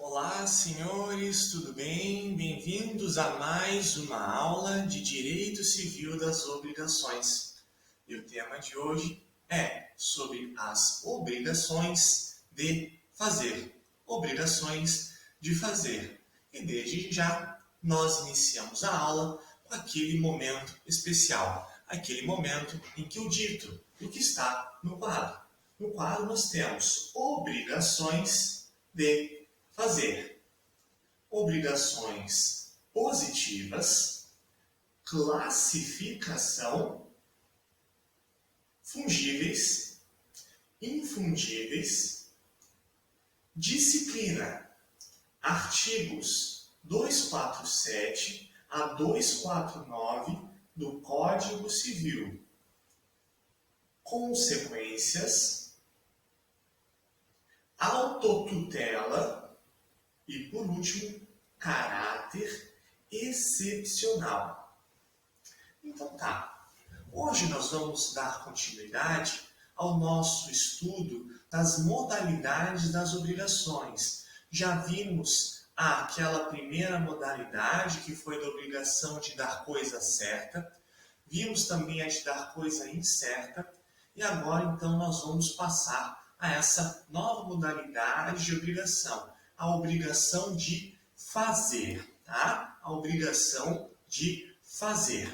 Olá, senhores, tudo bem? Bem-vindos a mais uma aula de Direito Civil das Obrigações. E o tema de hoje é sobre as obrigações de fazer. Obrigações de fazer. E desde já, nós iniciamos a aula com aquele momento especial, aquele momento em que eu dito o que está no quadro. No quadro nós temos obrigações de fazer. Obrigações positivas, classificação, fungíveis, infungíveis, disciplina, artigos 247 a 249 do Código Civil, consequências, autotutela e, por último, caráter excepcional. Então tá, hoje nós vamos dar continuidade ao nosso estudo das modalidades das obrigações. Já vimos aquela primeira modalidade que foi da obrigação de dar coisa certa, vimos também a de dar coisa incerta, e agora então nós vamos passar a essa nova modalidade de obrigação, a obrigação de fazer, tá? A obrigação de fazer.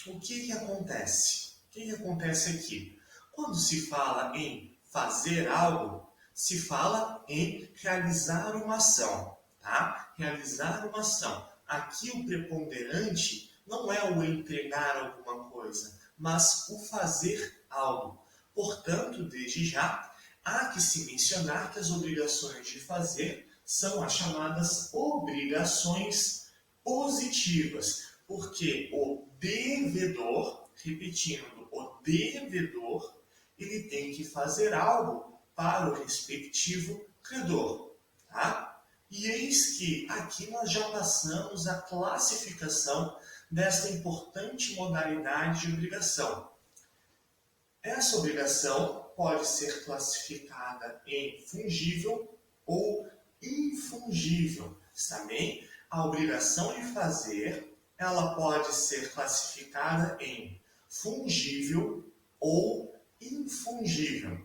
O que acontece? O que acontece aqui? Quando se fala em fazer algo, se fala em realizar uma ação, tá? Realizar uma ação. Aqui o preponderante não é o entregar alguma coisa, mas o fazer algo. Portanto, desde já, há que se mencionar que as obrigações de fazer são as chamadas obrigações positivas, porque o devedor, repetindo, o devedor, ele tem que fazer algo para o respectivo credor, tá? E eis que aqui nós já passamos a classificação desta importante modalidade de obrigação. Essa obrigação pode ser classificada em fungível ou infungível. Também a obrigação de fazer, ela pode ser classificada em fungível ou infungível.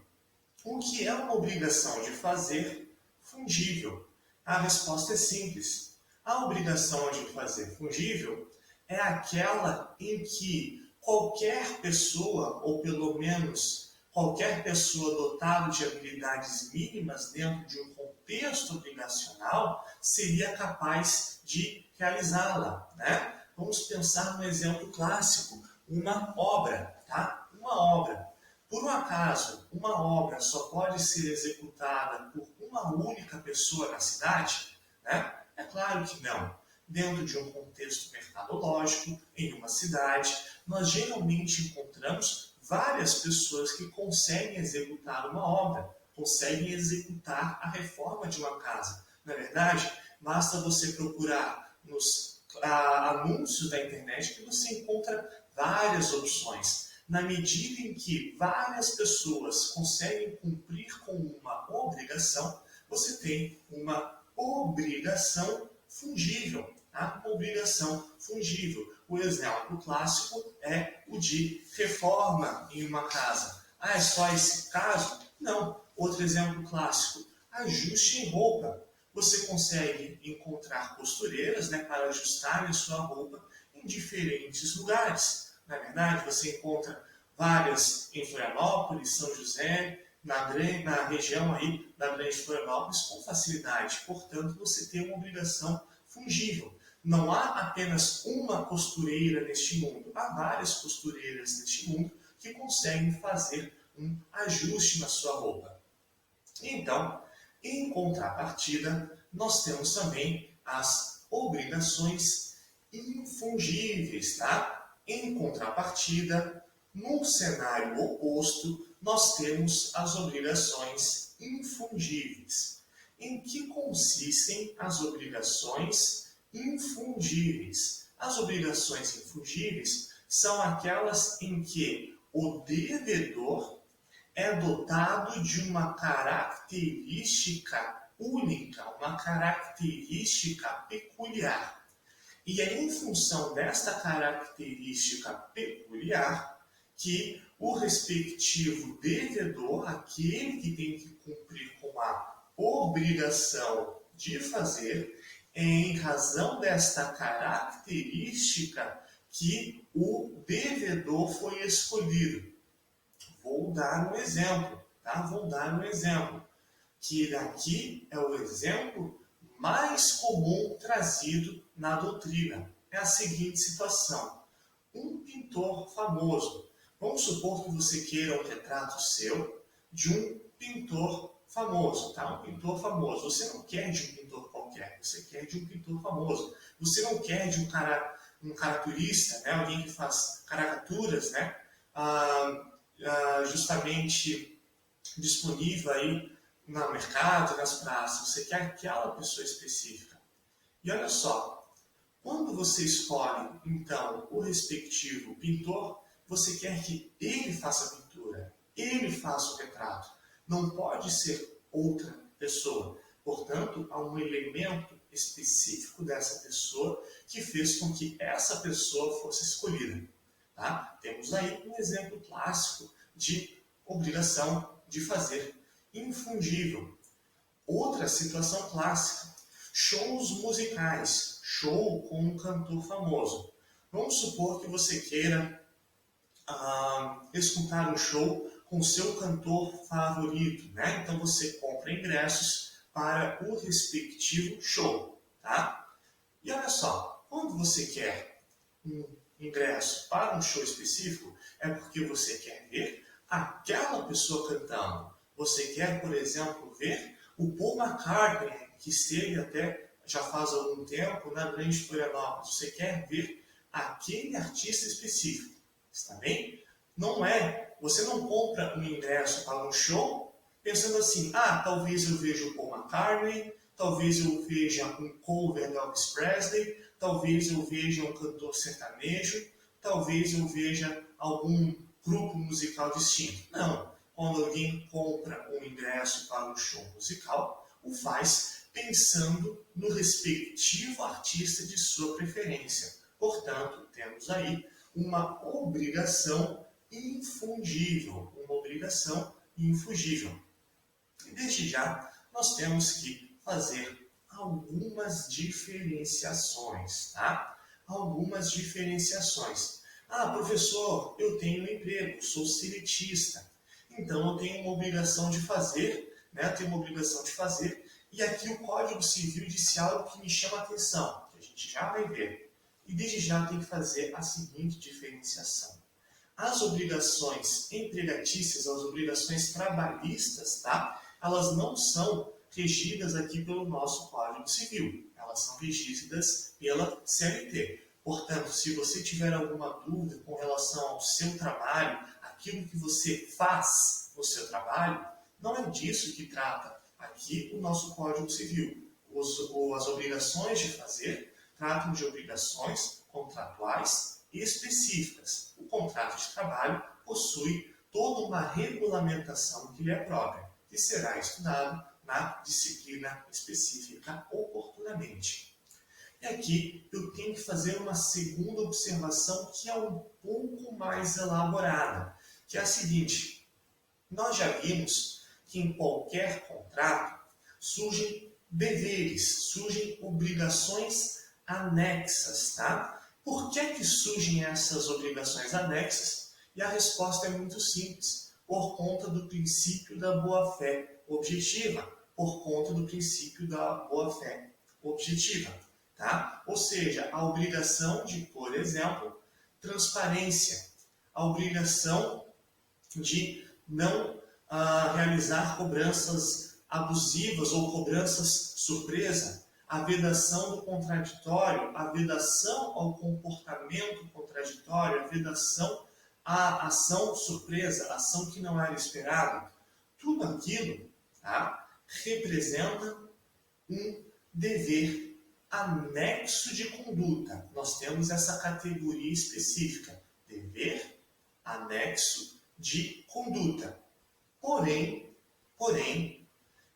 O que é uma obrigação de fazer fungível? A resposta é simples. A obrigação de fazer fungível é aquela em que qualquer pessoa, ou pelo menos qualquer pessoa dotada de habilidades mínimas dentro de um contexto obrigacional, seria capaz de realizá-la, né? Vamos pensar no exemplo clássico, uma obra, tá? Uma obra. Por um acaso, uma obra só pode ser executada por uma única pessoa na cidade, né? É claro que não. Dentro de um contexto mercadológico, em uma cidade, nós geralmente encontramos várias pessoas que conseguem executar uma obra, conseguem executar a reforma de uma casa. Na verdade, basta você procurar nos anúncios da internet que você encontra várias opções. Na medida em que várias pessoas conseguem cumprir com uma obrigação, você tem uma obrigação fungível. Tá? Uma obrigação fungível. O exemplo clássico é o de reforma em uma casa. Ah, é só esse caso? Não. Outro exemplo clássico, ajuste em roupa. Você consegue encontrar costureiras, né, para ajustarem a sua roupa em diferentes lugares. Na verdade, você encontra várias em Florianópolis, São José, na região aí da Grande Florianópolis com facilidade. Portanto, você tem uma obrigação fungível. Não há apenas uma costureira neste mundo, há várias costureiras neste mundo que conseguem fazer um ajuste na sua roupa. Então, em contrapartida, nós temos também as obrigações infungíveis, tá? Em contrapartida, no cenário oposto, nós temos as obrigações infungíveis. Em que consistem as obrigações infungíveis? As obrigações infungíveis são aquelas em que o devedor é dotado de uma característica única, uma característica peculiar. E é em função desta característica peculiar que o respectivo devedor, aquele que tem que cumprir com a obrigação de fazer, é em razão desta característica que o devedor foi escolhido. Vou dar um exemplo, tá? Vou dar um exemplo, que daqui é o exemplo mais comum trazido na doutrina. É a seguinte situação: um pintor famoso. Vamos supor que você queira um retrato seu de um pintor famoso, tá? Um pintor famoso. Você não quer de um pintor qualquer, você quer de um pintor famoso. Você não quer de um caricaturista, né? Alguém que faz caricaturas, né? Justamente disponível aí no mercado, nas praças. Você quer aquela pessoa específica. E olha só, quando você escolhe, então, o respectivo pintor, você quer que ele faça a pintura, ele faça o retrato. Não pode ser outra pessoa. Portanto, há um elemento específico dessa pessoa que fez com que essa pessoa fosse escolhida. Tá? Temos aí um exemplo clássico de obrigação de fazer infungível. Outra situação clássica: shows musicais, show com um cantor famoso. Vamos supor que você queira escutar um show com o seu cantor favorito, né? Então você compra ingressos para o respectivo show, tá? E olha só, quando você quer um ingresso para um show específico, é porque você quer ver aquela pessoa cantando. Você quer, por exemplo, ver o Paul McCartney, que esteve até já faz algum tempo na Grande Florianópolis. Você quer ver aquele artista específico, está bem? Não é, você não compra um ingresso para um show pensando assim: talvez eu veja o Paul McCartney, talvez eu veja um cover de Elvis Presley, talvez eu veja um cantor sertanejo, talvez eu veja algum grupo musical distinto. Não. Quando alguém compra um ingresso para um show musical, o faz pensando no respectivo artista de sua preferência. Portanto, temos aí uma obrigação infungível, E desde já, nós temos que fazer algumas diferenciações, tá? Algumas diferenciações. Professor, eu tenho um emprego, sou seletista, então eu tenho uma obrigação de fazer, né? E aqui o Código Civil disse algo que me chama a atenção, que a gente já vai ver. E desde já tem que fazer a seguinte diferenciação: as obrigações empregatícias, as obrigações trabalhistas, tá? Elas não são regidas aqui pelo nosso Código Civil. Elas são regidas pela CLT. Portanto, se você tiver alguma dúvida com relação ao seu trabalho, aquilo que você faz no seu trabalho, não é disso que trata aqui o nosso Código Civil. As obrigações de fazer tratam de obrigações contratuais específicas. O contrato de trabalho possui toda uma regulamentação que lhe é própria, que será estudado na disciplina específica oportunamente. E aqui eu tenho que fazer uma segunda observação que é um pouco mais elaborada, que é a seguinte: nós já vimos que em qualquer contrato surgem deveres, surgem obrigações anexas, tá? Por que surgem essas obrigações anexas? E a resposta é muito simples: por conta do princípio da boa-fé objetiva. Por conta do princípio da boa-fé objetiva. Tá? Ou seja, a obrigação de, por exemplo, transparência, a obrigação de não realizar cobranças abusivas ou cobranças surpresa, a vedação do contraditório, a vedação ao comportamento contraditório, a vedação à ação surpresa, ação que não era esperada. Tudo aquilo, tá, representa um dever anexo de conduta. Nós temos essa categoria específica: dever anexo de conduta. Porém,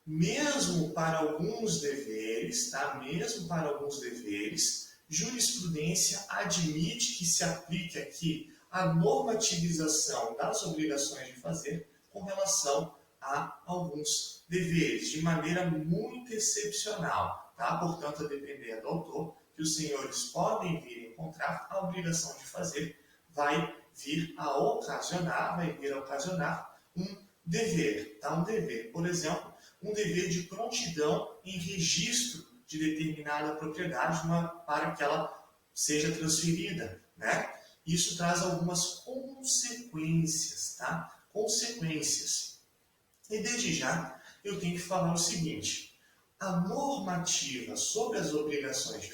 mesmo para alguns deveres, tá? Mesmo para alguns deveres, jurisprudência admite que se aplique aqui a normativização das obrigações de fazer com relação a alguns deveres, de maneira muito excepcional, tá? Portanto, a depender do autor, que os senhores podem vir a encontrar, a obrigação de fazer vai vir a ocasionar um dever, tá? Um dever, por exemplo, um dever de prontidão em registro de determinada propriedade para que ela seja transferida, né? Isso traz algumas consequências, tá? Consequências. E desde já, eu tenho que falar o seguinte: a normativa sobre as obrigações de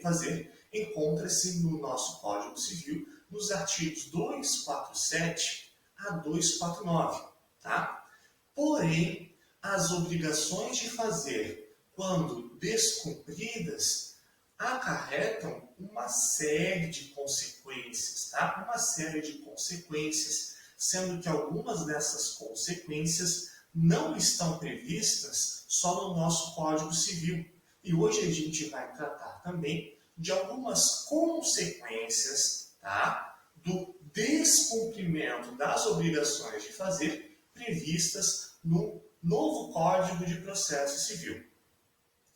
fazer encontra-se no nosso Código Civil, nos artigos 247 a 249, tá? Porém, as obrigações de fazer, quando descumpridas, acarretam uma série de consequências, tá? Uma série de consequências, sendo que algumas dessas consequências não estão previstas só no nosso Código Civil. E hoje a gente vai tratar também de algumas consequências, tá? Do descumprimento das obrigações de fazer previstas no novo Código de Processo Civil.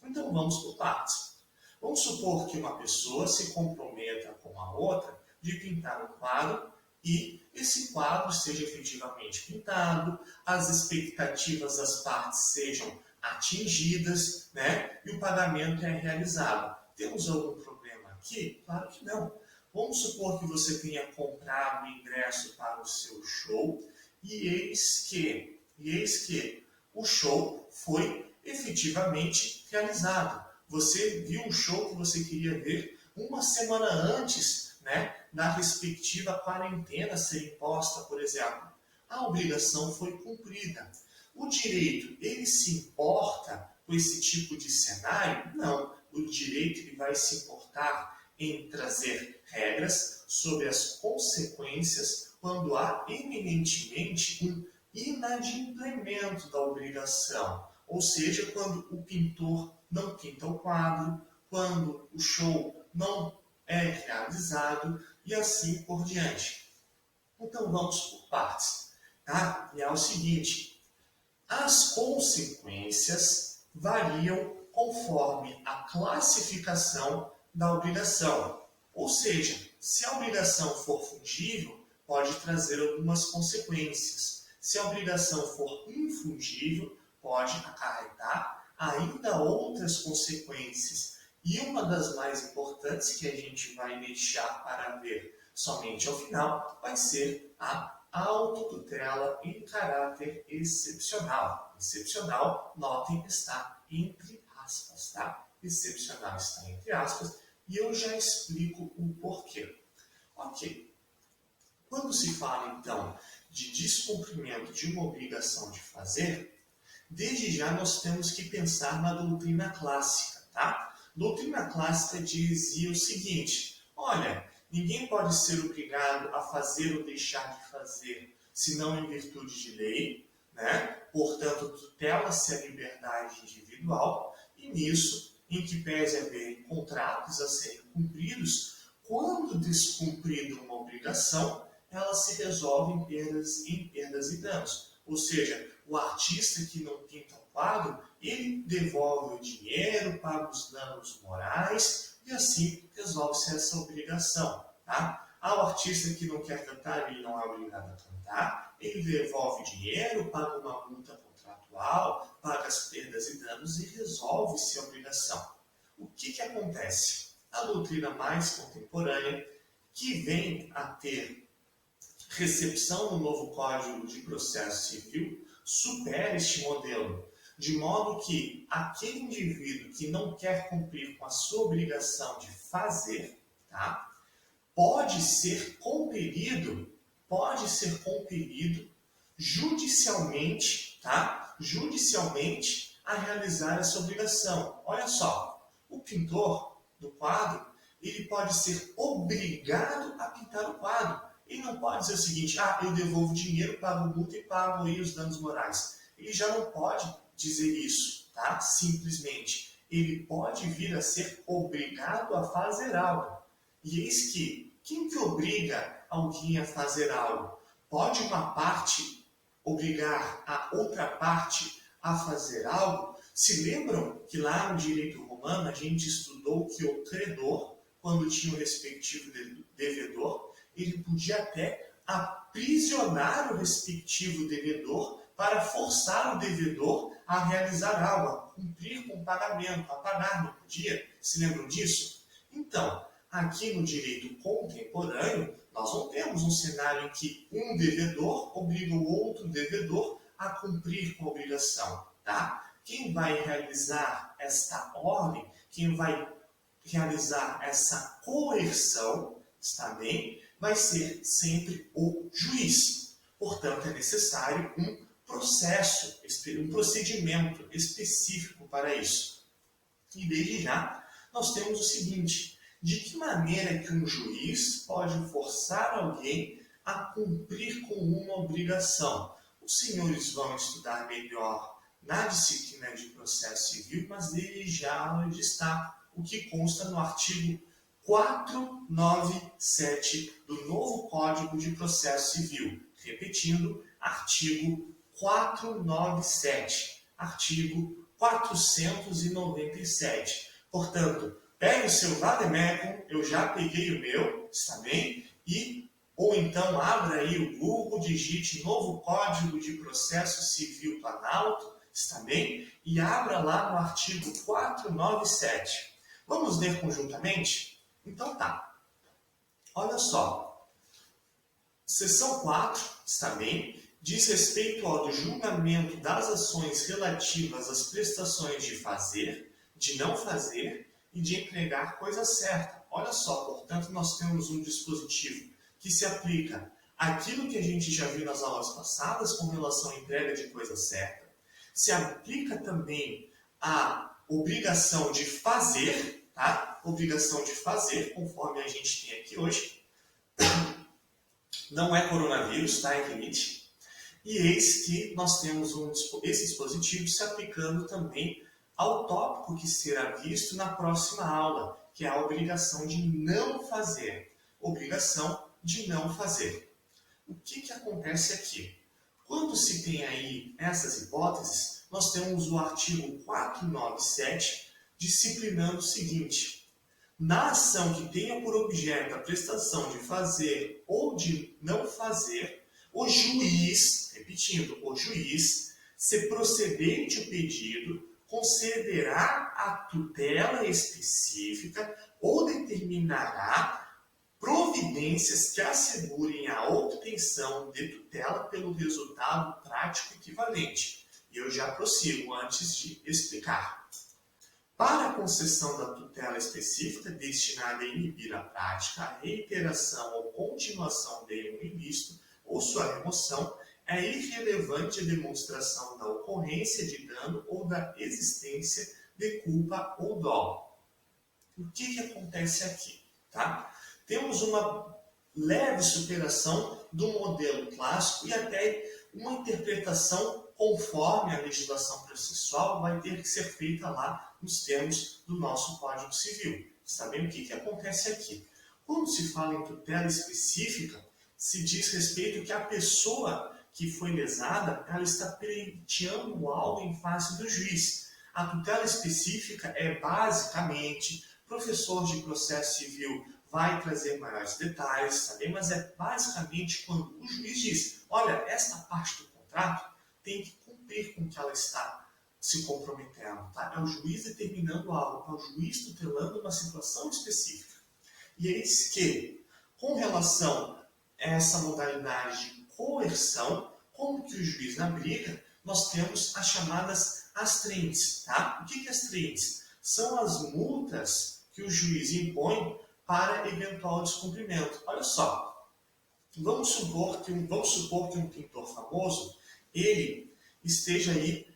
Então vamos por partes. Vamos supor que uma pessoa se comprometa com a outra de pintar um quadro e esse quadro seja efetivamente pintado, as expectativas das partes sejam atingidas, né? E o pagamento é realizado. Temos algum problema aqui? Claro que não. Vamos supor que você tenha comprado o ingresso para o seu show e eis que o show foi efetivamente realizado. Você viu o show que você queria ver uma semana antes, né, da respectiva quarentena ser imposta, por exemplo. A obrigação foi cumprida. O direito, ele se importa com esse tipo de cenário? Não. O direito ele vai se importar em trazer regras sobre as consequências quando há eminentemente um inadimplemento da obrigação. Ou seja, quando o pintor não pinta o quadro, quando o show não é realizado e assim por diante. Então vamos por partes. Tá? E é o seguinte: as consequências variam conforme a classificação da obrigação. Ou seja, se a obrigação for fungível, pode trazer algumas consequências. Se a obrigação for infungível, pode acarretar ainda outras consequências. E uma das mais importantes que a gente vai deixar para ver somente ao final vai ser a autotutela em caráter excepcional. Excepcional, notem, está entre aspas, tá? Excepcional está entre aspas e eu já explico o porquê. Ok. Quando se fala, então, de descumprimento de uma obrigação de fazer, desde já nós temos que pensar na doutrina clássica, tá? Doutrina clássica dizia o seguinte: olha, ninguém pode ser obrigado a fazer ou deixar de fazer, senão em virtude de lei, né? Portanto, tutela-se a liberdade individual, e nisso, em que pese haver contratos a serem cumpridos, quando descumprida uma obrigação, ela se resolve em perdas e danos. Ou seja, o artista que não pinta o quadro, ele devolve o dinheiro, paga os danos morais e assim resolve-se essa obrigação. Tá? Ao artista que não quer cantar, ele não é obrigado a cantar, ele devolve o dinheiro, paga uma multa contratual, paga as perdas e danos e resolve-se a obrigação. O que acontece? A doutrina mais contemporânea, que vem a ter recepção no novo Código de Processo Civil, supera este modelo, de modo que aquele indivíduo que não quer cumprir com a sua obrigação de fazer, tá, pode ser compelido judicialmente, tá, judicialmente a realizar essa obrigação. Olha só, o pintor do quadro, ele pode ser obrigado a pintar o quadro. Ele não pode dizer o seguinte: eu devolvo dinheiro, pago multa e pago aí os danos morais. Ele já não pode dizer isso, tá? Simplesmente, ele pode vir a ser obrigado a fazer algo. E eis que, quem que obriga alguém a fazer algo? Pode uma parte obrigar a outra parte a fazer algo? Se lembram que lá no direito romano a gente estudou que o credor, quando tinha o respectivo devedor, ele podia até aprisionar o respectivo devedor para forçar o devedor a realizar algo, a cumprir com o pagamento, a pagar, não podia? Se lembram disso? Então, aqui no direito contemporâneo, nós não temos um cenário em que um devedor obriga o outro devedor a cumprir com a obrigação, tá? Quem vai realizar esta ordem, quem vai realizar essa coerção, está bem, vai ser sempre o juiz. Portanto, é necessário um processo, um procedimento específico para isso. E desde já, nós temos o seguinte: de que maneira que um juiz pode forçar alguém a cumprir com uma obrigação? Os senhores vão estudar melhor na disciplina de processo civil, mas desde já eu destaco o que consta no artigo 497 do novo Código de Processo Civil. Repetindo, artigo 497, artigo 497. Portanto, pegue o seu vademecum, eu já peguei o meu, está bem? Ou então abra aí o Google, digite Novo Código de Processo Civil Planalto, está bem? E abra lá no artigo 497. Vamos ler conjuntamente? Então tá. Olha só. Seção 4, está bem? Diz respeito ao julgamento das ações relativas às prestações de fazer, de não fazer e de empregar coisa certa. Olha só, portanto, nós temos um dispositivo que se aplica àquilo que a gente já viu nas aulas passadas com relação à entrega de coisa certa, se aplica também à obrigação de fazer, tá? Obrigação de fazer, conforme a gente tem aqui hoje. Não é coronavírus, tá, Rinite? E eis que nós temos esse dispositivo se aplicando também ao tópico que será visto na próxima aula, que é a obrigação de não fazer. Obrigação de não fazer. O que acontece aqui? Quando se tem aí essas hipóteses, nós temos o artigo 497 disciplinando o seguinte: na ação que tenha por objeto a prestação de fazer ou de não fazer, o juiz, repetindo, o juiz, se procedente o pedido, concederá a tutela específica ou determinará providências que assegurem a obtenção de tutela pelo resultado prático equivalente. E eu já prossigo antes de explicar. Para a concessão da tutela específica destinada a inibir a prática, a reiteração ou continuação de um ilícito ou sua remoção, é irrelevante a demonstração da ocorrência de dano ou da existência de culpa ou dolo. O que acontece aqui? Tá? Temos uma leve superação do modelo clássico e até uma interpretação conforme a legislação processual vai ter que ser feita lá nos termos do nosso Código Civil. Sabem o que acontece aqui? Quando se fala em tutela específica, se diz respeito que a pessoa que foi lesada, ela está pleiteando algo em face do juiz. A tutela específica é basicamente, professor de processo civil vai trazer maiores detalhes, sabe? Mas é basicamente quando o juiz diz: olha, esta parte do contrato tem que cumprir com o que ela está se comprometendo. Tá? É o juiz determinando algo, é o juiz tutelando uma situação específica. E eis que, com relação a essa modalidade de coerção, como que o juiz na briga, nós temos as chamadas astrentes. Tá? O que é astrentes? São as multas que o juiz impõe para eventual descumprimento. Olha só, vamos supor que um pintor famoso, ele esteja aí,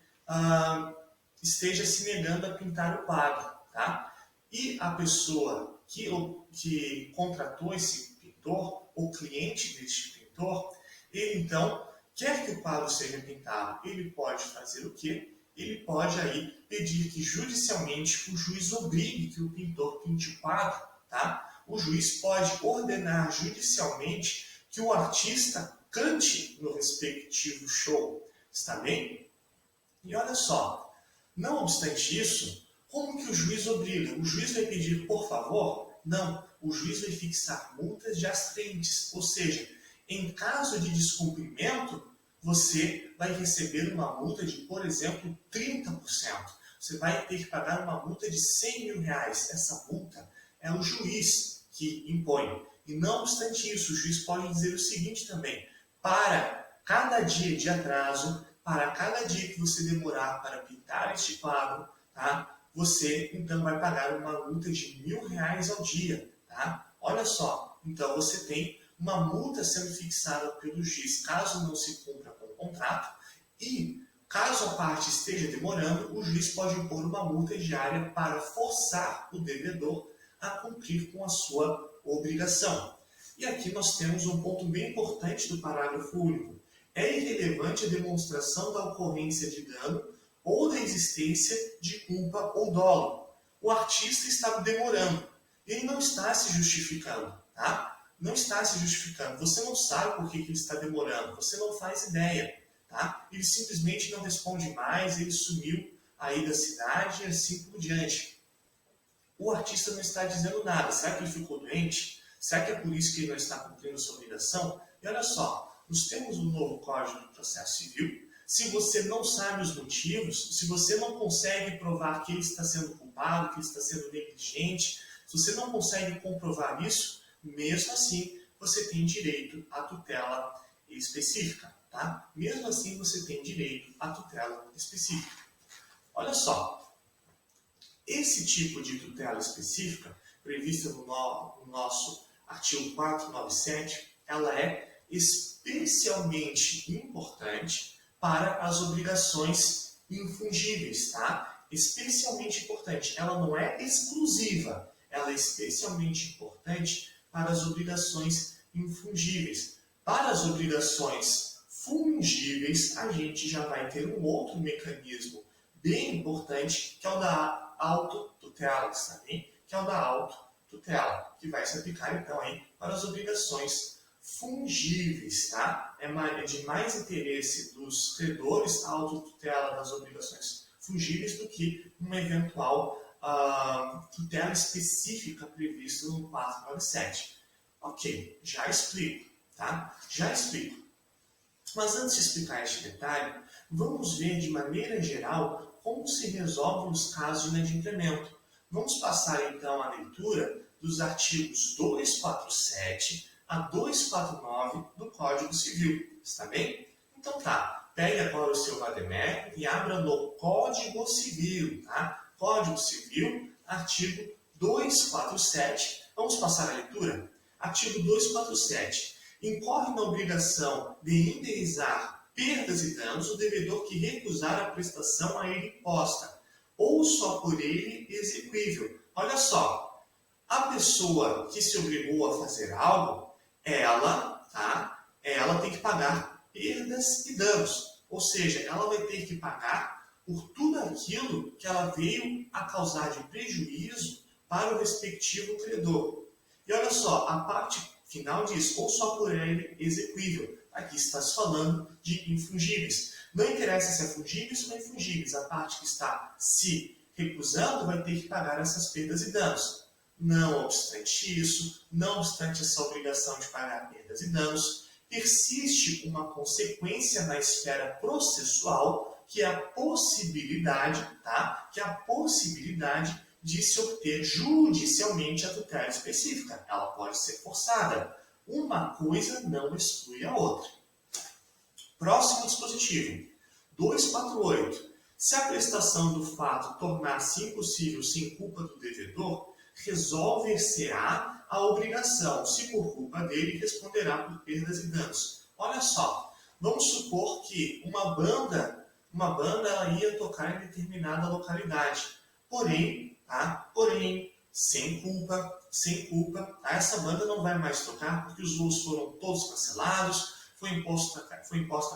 esteja se negando a pintar o quadro, tá? E a pessoa que contratou esse pintor, o cliente deste pintor, ele então quer que o quadro seja pintado. Ele pode fazer o quê? ele pode aí pedir que judicialmente o juiz obrigue que o pintor pinte o quadro, tá? O juiz pode ordenar judicialmente que o artista cante no respectivo show, está bem? E olha só, não obstante isso, como que o juiz obriga? O juiz vai pedir por favor? Não, o juiz vai fixar multas de astrentes, ou seja, em caso de descumprimento, você vai receber uma multa de, por exemplo, 30%. Você vai ter que pagar uma multa de R$100.000. Essa multa é o juiz que impõe. E não obstante isso, o juiz pode dizer o seguinte também: para cada dia de atraso, para cada dia que você demorar para pintar este quadro, tá? Você então vai pagar uma multa de R$1.000 ao dia. Tá? Olha só, então você tem uma multa sendo fixada pelo juiz caso não se cumpra com o contrato e, caso a parte esteja demorando, o juiz pode impor uma multa diária para forçar o devedor a cumprir com a sua obrigação. E aqui nós temos um ponto bem importante do parágrafo único. É irrelevante a demonstração da ocorrência de dano ou da existência de culpa ou dolo. O artista está demorando. Ele não está se justificando, tá? Não está se justificando. Você não sabe por que ele está demorando. Você não faz ideia, tá? Ele simplesmente não responde mais, ele sumiu aí da cidade e assim por diante. O artista não está dizendo nada. Será que ele ficou doente? Será que é por isso que ele não está cumprindo sua obrigação? E olha só, nós temos um novo Código de Processo Civil. Se você não sabe os motivos, se você não consegue provar que ele está sendo culpado, que ele está sendo negligente, se você não consegue comprovar isso, mesmo assim você tem direito à tutela específica, tá? Mesmo assim você tem direito à tutela específica. Olha só, esse tipo de tutela específica, prevista no nosso artigo 497, ela é especialmente importante para as obrigações infungíveis, tá? Especialmente importante. Ela não é exclusiva, ela é especialmente importante para as obrigações infungíveis. Para as obrigações fungíveis, a gente já vai ter um outro mecanismo bem importante, que é o da autotutela, sabe? Que é o da autotutela, que vai se aplicar então aí para as obrigações fungíveis, tá? É de mais interesse dos credores a autotutela das obrigações fungíveis do que uma eventual tutela específica prevista no 497. Ok, já explico, tá? Já explico. Mas antes de explicar este detalhe, vamos ver de maneira geral como se resolvem os casos de inadimplemento. Vamos passar então a leitura dos artigos 247 a 249 do Código Civil, está bem? Então tá, pegue agora o seu Vademecum e abra no Código Civil, tá? Código Civil, artigo 247. Vamos passar a leitura? Artigo 247. Incorre na obrigação de indenizar perdas e danos o devedor que recusar a prestação a ele imposta, ou só por ele exequível. Olha só, a pessoa que se obrigou a fazer algo, ela tem que pagar perdas e danos. Ou seja, ela vai ter que pagar por tudo aquilo que ela veio a causar de prejuízo para o respectivo credor. E olha só, a parte final diz, ou só por ele exequível. Aqui está se falando de infungíveis. Não interessa se é fungíveis ou infungíveis. A parte que está se recusando vai ter que pagar essas perdas e danos. Não obstante isso, não obstante essa obrigação de pagar perdas e danos, persiste uma consequência na esfera processual, que é a possibilidade, que é a possibilidade de se obter judicialmente a tutela específica. Ela pode ser forçada. Uma coisa não exclui a outra. Próximo dispositivo. 248. Se a prestação do fato tornar-se impossível sem culpa do devedor, resolver-se-á a obrigação. Se por culpa dele, responderá por perdas e danos. Olha só, vamos supor que uma banda ela ia tocar em determinada localidade. Porém, sem culpa, essa banda não vai mais tocar porque os voos foram todos cancelados, foi imposta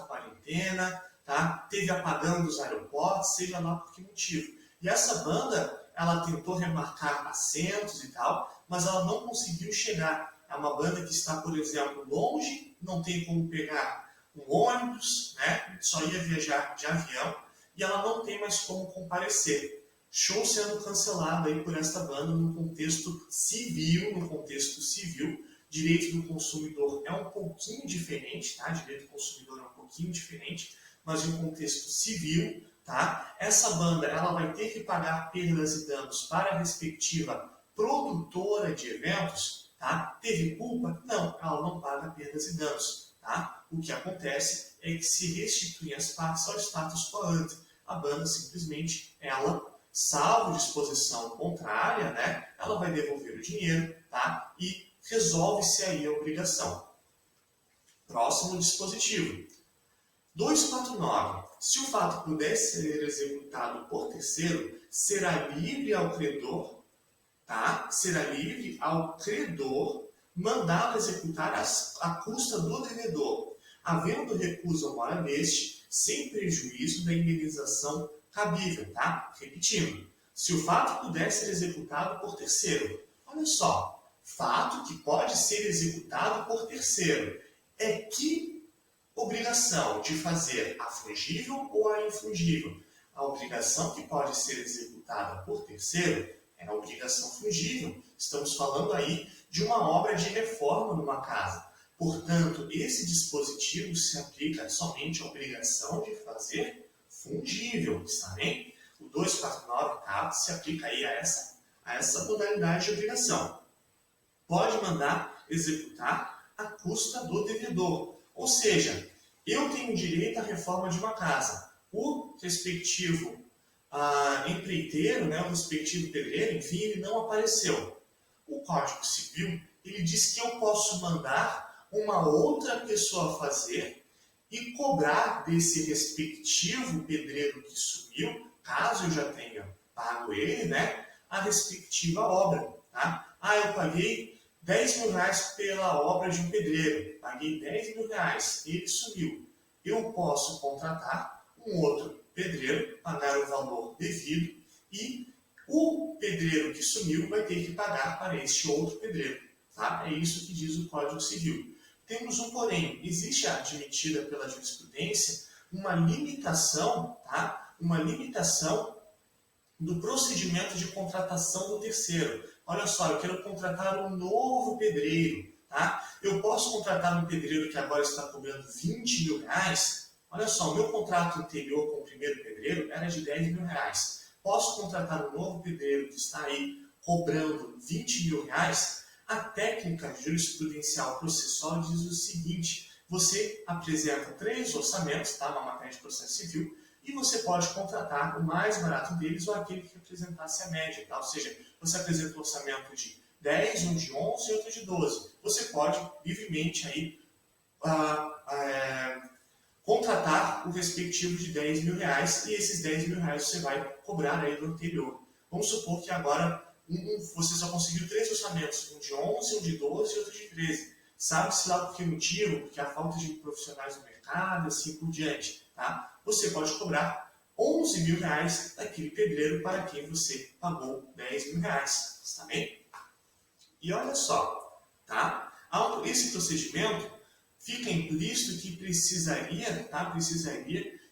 a quarentena, tá? Teve apagão dos aeroportos, seja lá por que motivo. E essa banda, ela tentou remarcar assentos e tal, mas ela não conseguiu chegar. É uma banda que está, por exemplo, longe, não tem como pegar um ônibus, né? Só ia viajar de avião, e ela não tem mais como comparecer. Show sendo cancelado aí por esta banda no contexto civil, direito do consumidor é um pouquinho diferente, tá? Direito do consumidor é um pouquinho diferente, mas em contexto civil, tá? Essa banda, ela vai ter que pagar perdas e danos para a respectiva produtora de eventos, tá? Teve culpa? Não, ela não paga perdas e danos, tá? O que acontece é que se restituem as partes ao status quo ante. A banda simplesmente, ela, salvo disposição contrária, né? Ela vai devolver o dinheiro, tá? E resolve-se aí a obrigação. Próximo dispositivo. 249. Se o fato puder ser executado por terceiro, será livre ao credor, tá? Será livre ao credor mandá-lo executar à custa do devedor, havendo recusa ou mora neste, sem prejuízo da indenização cabível, tá? Repetindo. Se o fato puder ser executado por terceiro, olha só, fato que pode ser executado por terceiro é que obrigação de fazer a fungível ou a infungível. A obrigação que pode ser executada por terceiro é a obrigação fungível. Estamos falando aí de uma obra de reforma numa casa. Portanto, esse dispositivo se aplica somente à obrigação de fazer fungível, está bem? O 249 caput se aplica aí a essa modalidade de obrigação. Pode mandar executar à custa do devedor. Ou seja, eu tenho direito à reforma de uma casa. O respectivo empreiteiro, né, o respectivo pedreiro, enfim, ele não apareceu. O Código Civil, ele diz que eu posso mandar uma outra pessoa fazer e cobrar desse respectivo pedreiro que sumiu, caso eu já tenha pago ele, né, a respectiva obra. Tá? Eu paguei 10 mil reais pela obra de um pedreiro, paguei 10 mil reais, ele sumiu. Eu posso contratar um outro pedreiro, pagar o valor devido e o pedreiro que sumiu vai ter que pagar para este outro pedreiro. Tá? É isso que diz o Código Civil. Temos um porém, existe admitida pela jurisprudência uma limitação, tá? Uma limitação do procedimento de contratação do terceiro. Olha só, eu quero contratar um novo pedreiro, tá? Eu posso contratar um pedreiro que agora está cobrando 20 mil reais? Olha só, o meu contrato anterior com o primeiro pedreiro era de 10 mil reais. Posso contratar um novo pedreiro que está aí cobrando 20 mil reais? A técnica jurisprudencial processual diz o seguinte: você apresenta 3 orçamentos, tá? Uma matéria de processo civil, e você pode contratar o mais barato deles ou aquele que apresentasse a média, tá? Ou seja, você apresenta um orçamento de 10, um de 11 e outro de 12. Você pode livremente aí contratar o respectivo de 10 mil reais e esses 10 mil reais você vai cobrar aí do anterior. Vamos supor que agora você só conseguiu 3 orçamentos, um de 11, um de 12 e outro de 13. Sabe-se lá por que motivo? Porque a falta de profissionais no mercado, assim por diante. Tá? Você pode cobrar 11 mil reais daquele pedreiro para quem você pagou 10 mil reais. Está bem? E olha só, tá? Esse procedimento fica implícito que precisaria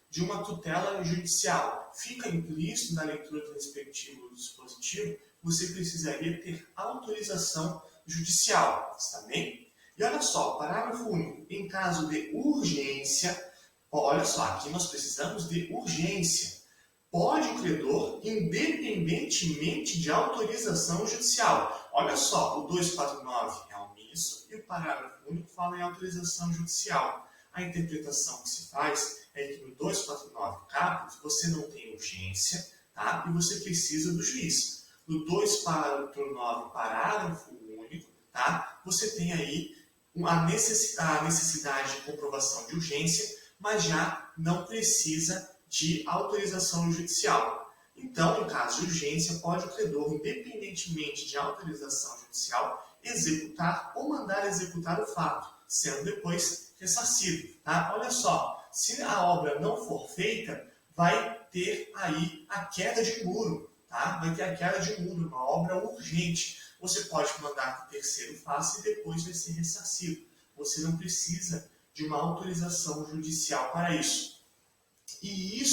de uma tutela judicial. Fica implícito na leitura do respectivo dispositivo, você precisaria ter autorização judicial, está bem? E olha só, parágrafo único, em caso de urgência, olha só, aqui nós precisamos de urgência. Pode o credor, independentemente de autorização judicial. Olha só, o 249 é omisso e o parágrafo único fala em autorização judicial. A interpretação que se faz é que no 249 caput você não tem urgência, tá? E você precisa do juiz. No 249 parágrafo único, tá? Você tem aí a necessidade de comprovação de urgência, mas já não precisa de autorização judicial. Então, em caso de urgência, pode o credor, independentemente de autorização judicial, executar ou mandar executar o fato, sendo depois ressarcido. Tá? Olha só, se a obra não for feita, vai ter aí a queda de muro, tá? Vai ter a queda de muro, uma obra urgente. Você pode mandar que o terceiro faça e depois vai ser ressarcido. Você não precisa de uma autorização judicial para isso. E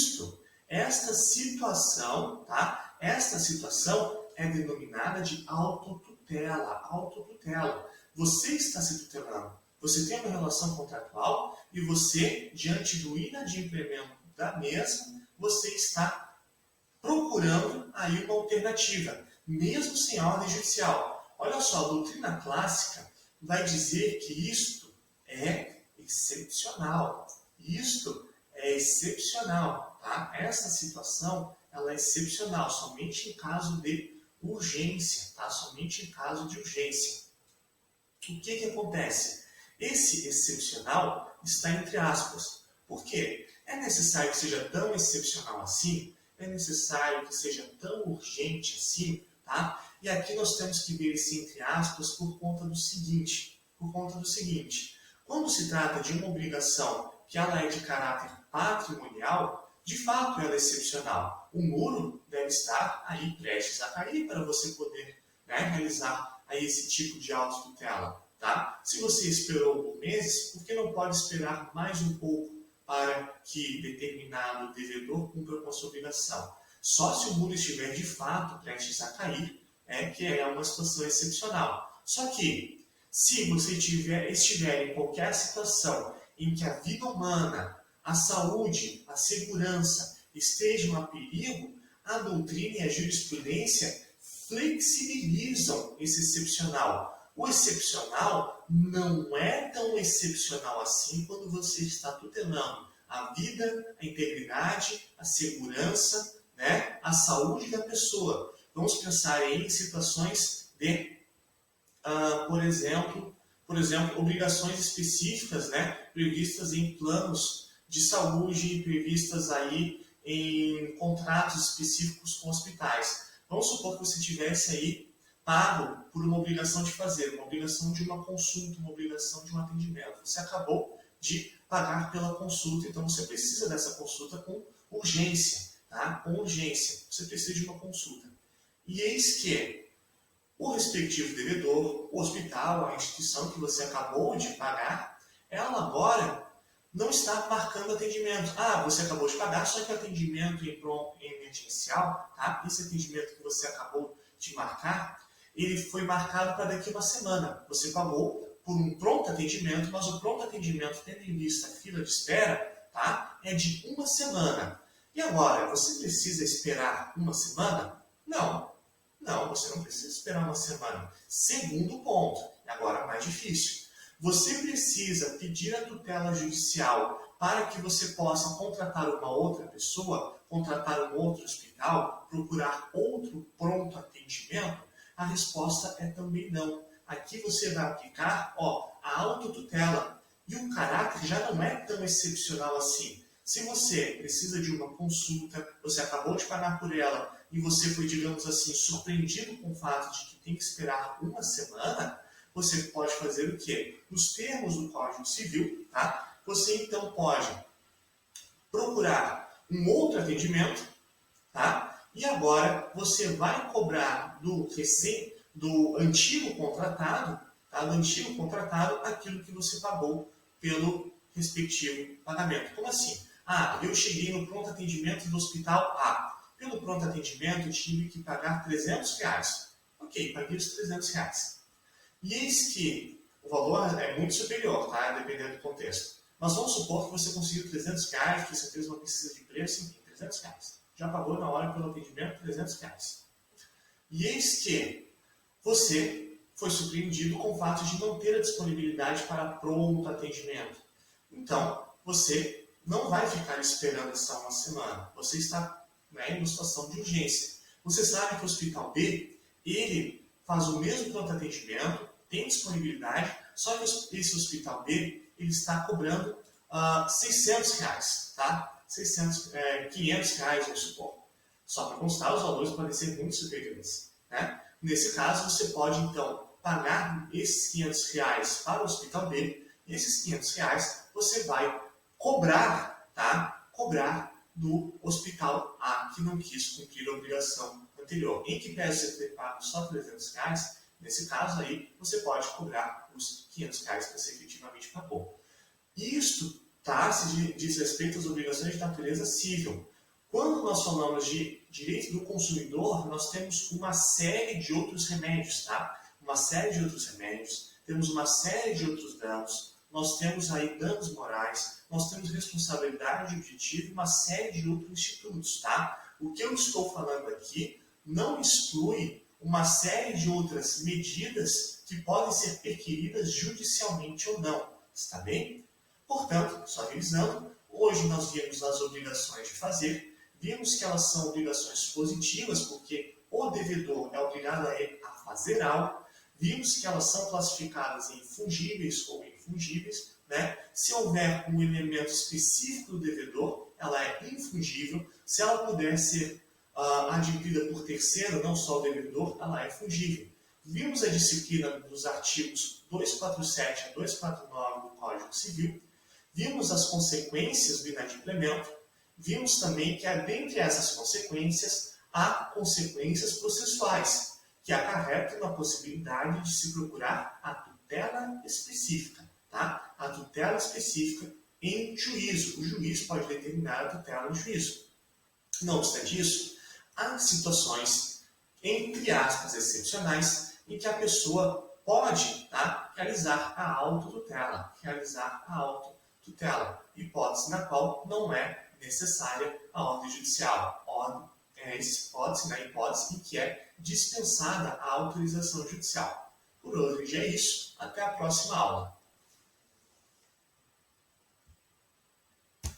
esta situação, tá? Esta situação é denominada de autotutela. Autotutela. Você está se tutelando. Você tem uma relação contratual e você, diante do inadimplemento da mesma, você está procurando aí uma alternativa, mesmo sem ordem judicial. Olha só, a doutrina clássica vai dizer que isto é excepcional. Isto é excepcional, tá? Essa situação, ela é excepcional, somente em caso de urgência, tá? Somente em caso de urgência. O que acontece? Esse excepcional está entre aspas. Por quê? É necessário que seja tão excepcional assim? É necessário que seja tão urgente assim? Tá? E aqui nós temos que ver esse entre aspas por conta do seguinte. Quando se trata de uma obrigação que ela é de caráter patrimonial, de fato ela é excepcional. O muro deve estar aí prestes a cair para você poder, né, realizar aí esse tipo de autotutela. Tá? Se você esperou por meses, por que não pode esperar mais um pouco para que determinado devedor cumpra com a sua obrigação? Só se o muro estiver de fato prestes a cair, que é uma situação excepcional. Só que, se você estiver em qualquer situação em que a vida humana, a saúde, a segurança estejam a perigo, a doutrina e a jurisprudência flexibilizam esse excepcional. O excepcional não é tão excepcional assim quando você está tutelando a vida, a integridade, a segurança, né, a saúde da pessoa. Vamos pensar aí em situações de, por exemplo, obrigações específicas, né, previstas em planos de saúde, previstas aí em contratos específicos com hospitais. Vamos supor que você tivesse aí pago por uma obrigação de fazer, uma obrigação de uma consulta, uma obrigação de um atendimento. Você acabou de pagar pela consulta, então você precisa dessa consulta com urgência, tá? Com urgência. Você precisa de uma consulta. E eis que o respectivo devedor, o hospital, a instituição que você acabou de pagar, ela agora não está marcando atendimento. Você acabou de pagar, só que o atendimento emergencial, tá? Esse atendimento que você acabou de marcar, ele foi marcado para daqui a uma semana. Você pagou por um pronto atendimento, mas o pronto atendimento, tendo em vista a fila de espera, tá? É de uma semana. E agora, você precisa esperar uma semana? Não, você não precisa esperar uma semana. Segundo ponto, e agora mais difícil. Você precisa pedir a tutela judicial para que você possa contratar uma outra pessoa, contratar um outro hospital, procurar outro pronto atendimento? A resposta é também não. Aqui você vai aplicar a autotutela. E o caráter já não é tão excepcional assim. Se você precisa de uma consulta, você acabou de pagar por ela e você foi, digamos assim, surpreendido com o fato de que tem que esperar uma semana, você pode fazer o quê? Nos termos do Código Civil, tá? Você então pode procurar um outro atendimento, tá? E agora você vai cobrar do antigo contratado, tá? Do antigo contratado, aquilo que você pagou pelo respectivo pagamento. Como assim? Eu cheguei no pronto atendimento do hospital A. Pelo pronto atendimento eu tive que pagar R$300. Ok, paguei os R$300. E eis que o valor é muito superior, tá? Dependendo do contexto. Mas vamos supor que você conseguiu R$300, que você fez uma pesquisa de preço, enfim, R$300. Já pagou na hora pelo atendimento R$300. E eis que você foi surpreendido com o fato de não ter a disponibilidade para pronto atendimento. Então, você não vai ficar esperando essa uma semana. Você está, em uma situação de urgência. Você sabe que o Hospital B, ele faz o mesmo pronto atendimento, tem disponibilidade, só que esse Hospital B, ele está cobrando R$600, tá? 500 reais, vamos supor. Só para constar, os valores podem ser muito superiores, né? Nesse caso, você pode, então, pagar esses R$500 para o Hospital B, e esses R$500 você vai cobrar tá, cobrar do hospital A que não quis cumprir a obrigação anterior. Em que pese você ter pago só R$300, nesse caso aí você pode cobrar os R$500 que você efetivamente pagou. Isto se diz respeito às obrigações de natureza civil. Quando nós falamos de direito do consumidor, nós temos uma série de outros remédios, tá? Uma série de outros remédios, temos uma série de outros danos, nós temos aí danos morais, nós temos responsabilidade objetiva e uma série de outros institutos, tá? O que eu estou falando aqui não exclui uma série de outras medidas que podem ser requeridas judicialmente ou não, está bem? Portanto, só revisando, hoje nós vimos as obrigações de fazer, vimos que elas são obrigações positivas, porque o devedor é obrigado a fazer algo, vimos que elas são classificadas em fungíveis ou infungíveis, né? Se houver um elemento específico do devedor, ela é infungível, se ela puder ser adquirida por terceiro, não só o devedor, ela é fungível. Vimos a disciplina dos artigos 247 a 249 do Código Civil, vimos as consequências do inadimplemento, vimos também que, dentre essas consequências, há consequências processuais, que acarretam na possibilidade de se procurar a tutela específica, tá? A tutela específica em juízo. O juiz pode determinar a tutela em juízo. Não obstante isso, há situações, entre aspas, excepcionais, em que a pessoa pode, tá, realizar a autotutela, hipótese na qual não é necessária a ordem judicial, hipótese em que é dispensada a autorização judicial. Por hoje é isso, até a próxima aula.